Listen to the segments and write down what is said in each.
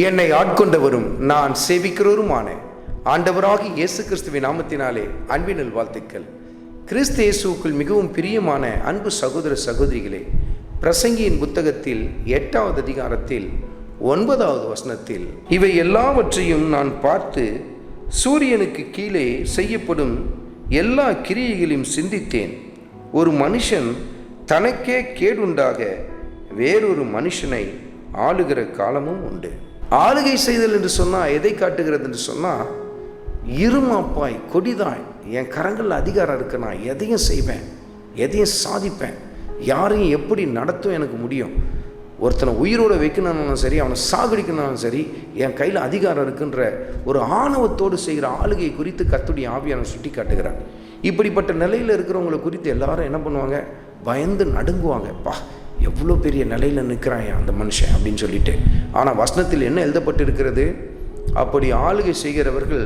என்னை ஆட்கொண்டவரும் நான் சேவிக்கிறவருமான ஆண்டவராகிய இயேசு கிறிஸ்துவின் நாமத்தினாலே அன்பின் வாழ்த்துக்கள். கிறிஸ்து இயேசுவுக்குள் மிகவும் பிரியமான அன்பு சகோதர சகோதரிகளே, பிரசங்கியின் புத்தகத்தில் 8வது அதிகாரத்தில் 9வது வசனத்தில், இவை எல்லாவற்றையும் நான் பார்த்து சூரியனுக்கு கீழே செய்யப்படும் எல்லா கிரியைகளையும் சிந்தித்தேன். ஒரு மனுஷன் தனக்கே கேடுண்டாக வேறொரு மனுஷனை ஆளுகிற காலமும் உண்டு. ஆளுகை செய்தல் என்று சொன்னால் எதை காட்டுகிறது என்று சொன்னால், இருமாப்பாய் கொடிதாய் என் கரங்களில் அதிகாரம் இருக்கு, நான் எதையும் செய்வேன், எதையும் சாதிப்பேன், யாரையும் எப்படி நடத்தும் எனக்கு முடியும், ஒருத்தனை உயிரோடு வைக்கணும்னாலும் சரி, அவனை சாகடிக்கணும்னாலும் சரி, என் கையில் அதிகாரம் இருக்குன்ற ஒரு ஆணவத்தோடு செய்கிற ஆளுகை குறித்து கர்த்தருடைய ஆவியானவர் சுட்டி காட்டுகிறார். இப்படிப்பட்ட நிலையில் இருக்கிறவங்களை குறித்து எல்லாரும் என்ன பண்ணுவாங்க, பயந்து நடுங்குவாங்க. பா, எவ்வளோ பெரிய நிலையில் நிற்கிறான் அந்த மனுஷன் அப்படின்னு சொல்லிட்டு. ஆனால் வசனத்தில் என்ன எழுதப்பட்டு இருக்கிறது, அப்படி ஆளுகை செய்கிறவர்கள்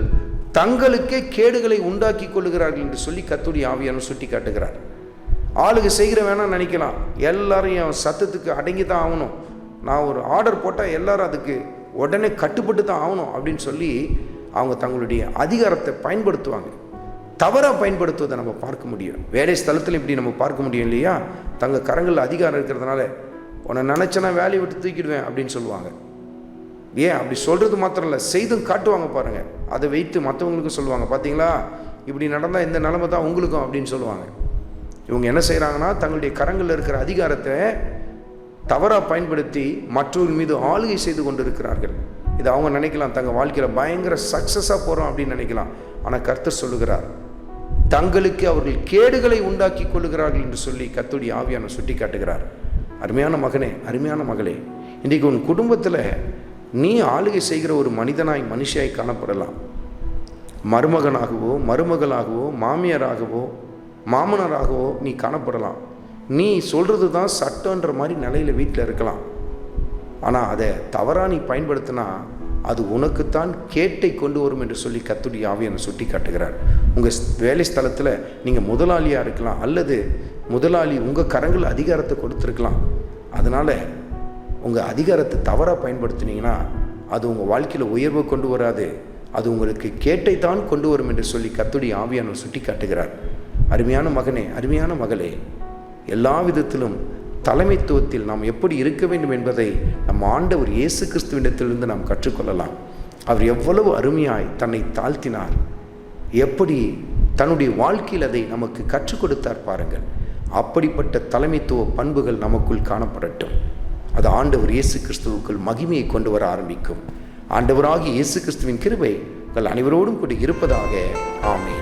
தங்களுக்கே கேடுகளை உண்டாக்கி கொள்ளுகிறார்கள் என்று சொல்லி கர்த்தருடைய ஆவியானவர் சுட்டி காட்டுகிறார். ஆளுகை செய்கிற வேணாம் நினைக்கலாம், எல்லாரும் என் சத்தத்துக்கு அடங்கி தான் ஆகணும், நான் ஒரு ஆர்டர் போட்டால் எல்லாரும் அதுக்கு உடனே கட்டுப்பட்டு தான் ஆகணும் அப்படின்னு சொல்லி அவங்க தங்களுடைய அதிகாரத்தை பயன்படுத்துவாங்க. தவறாக பயன்படுத்துவதை நம்ம பார்க்க முடியும். வேலை ஸ்தலத்தில் இப்படி நம்ம பார்க்க முடியும் இல்லையா? தங்கள் கரங்களில் அதிகாரம் இருக்கிறதுனால உன்னை நினச்சனா வேலையை விட்டு தூக்கிடுவேன் அப்படின்னு சொல்லுவாங்க. ஏன் அப்படி சொல்கிறது மாத்திரம் இல்லை, செய்தும் காட்டுவாங்க பாருங்கள். அதை வைத்து மற்றவங்களுக்கும் சொல்லுவாங்க, பார்த்தீங்களா இப்படி நடந்தால் இந்த நிலைமை தான் உங்களுக்கும் அப்படின்னு சொல்லுவாங்க. இவங்க என்ன செய்கிறாங்கன்னா, தங்களுடைய கரங்களில் இருக்கிற அதிகாரத்தை தவறாக பயன்படுத்தி மற்றவர்கள் மீது ஆளுகை செய்து கொண்டு இருக்கிறார்கள். இது அவங்க நினைக்கலாம், தங்கள் வாழ்க்கையில் பயங்கர சக்ஸஸாக போகிறோம் அப்படின்னு நினைக்கலாம். ஆனால் கர்த்தர் சொல்லுகிறார், தங்களுக்கு அவர்கள் கேடுகளை உண்டாக்கி கொள்ளுகிறார்கள் என்று சொல்லி கர்த்தருடைய ஆவியானவர் சுட்டி காட்டுகிறார். அருமையான மகனே, அருமையான மகளே, இன்றைக்கு உன் குடும்பத்தில் நீ ஆளுகை செய்கிற ஒரு மனிதனாய் மனுஷியாய் காணப்படலாம். மருமகனாகவோ மருமகளாகவோ மாமியாராகவோ மாமனராகவோ நீ காணப்படலாம். நீ சொல்கிறது தான் சட்டன்ற மாதிரி நிலையில் வீட்டில் இருக்கலாம். ஆனால் அதை தவறாக நீ பயன்படுத்தினா அது உனக்குத்தான் கேட்டை கொண்டு வரும் என்று சொல்லி கர்த்தருடைய ஆவியானவர் சுட்டி காட்டுகிறார். உங்கள் வேலை ஸ்தலத்தில் நீங்கள் முதலாளியாக இருக்கலாம், அல்லது முதலாளி உங்கள் கரங்கள் அதிகாரத்தை கொடுத்துருக்கலாம். அதனால் உங்கள் அதிகாரத்தை தவறாக பயன்படுத்தினீங்கன்னா அது உங்கள் வாழ்க்கையில் உயர்வை கொண்டு வராது, அது உங்களுக்கு கேட்டை தான் கொண்டு வரும் என்று சொல்லி கர்த்தருடைய ஆவியானவர் சுட்டி காட்டுகிறார். அருமையான மகனே, அருமையான மகளே, எல்லா விதத்திலும் தலைமைத்துவத்தில் நாம் எப்படி இருக்க வேண்டும் என்பதை நம் ஆண்டவர் இயேசு கிறிஸ்துவிடத்திலிருந்து நாம் கற்றுக்கொள்ளலாம். அவர் எவ்வளவு அருமையாய் தன்னை தாழ்த்தினார், எப்படி தன்னுடைய வாழ்க்கையில் அதை நமக்கு கற்றுக் கொடுத்தார் பாருங்கள். அப்படிப்பட்ட தலைமைத்துவ பண்புகள் நமக்குள் காணப்படட்டும். அது ஆண்டவர் இயேசு கிறிஸ்துவுக்குள் மகிமையை கொண்டு வர ஆரம்பிக்கும். ஆண்டவராகிய இயேசு கிறிஸ்துவின் கிருபை உங்கள் அனைவரோடும் கூட இருப்பதாக. ஆமென்.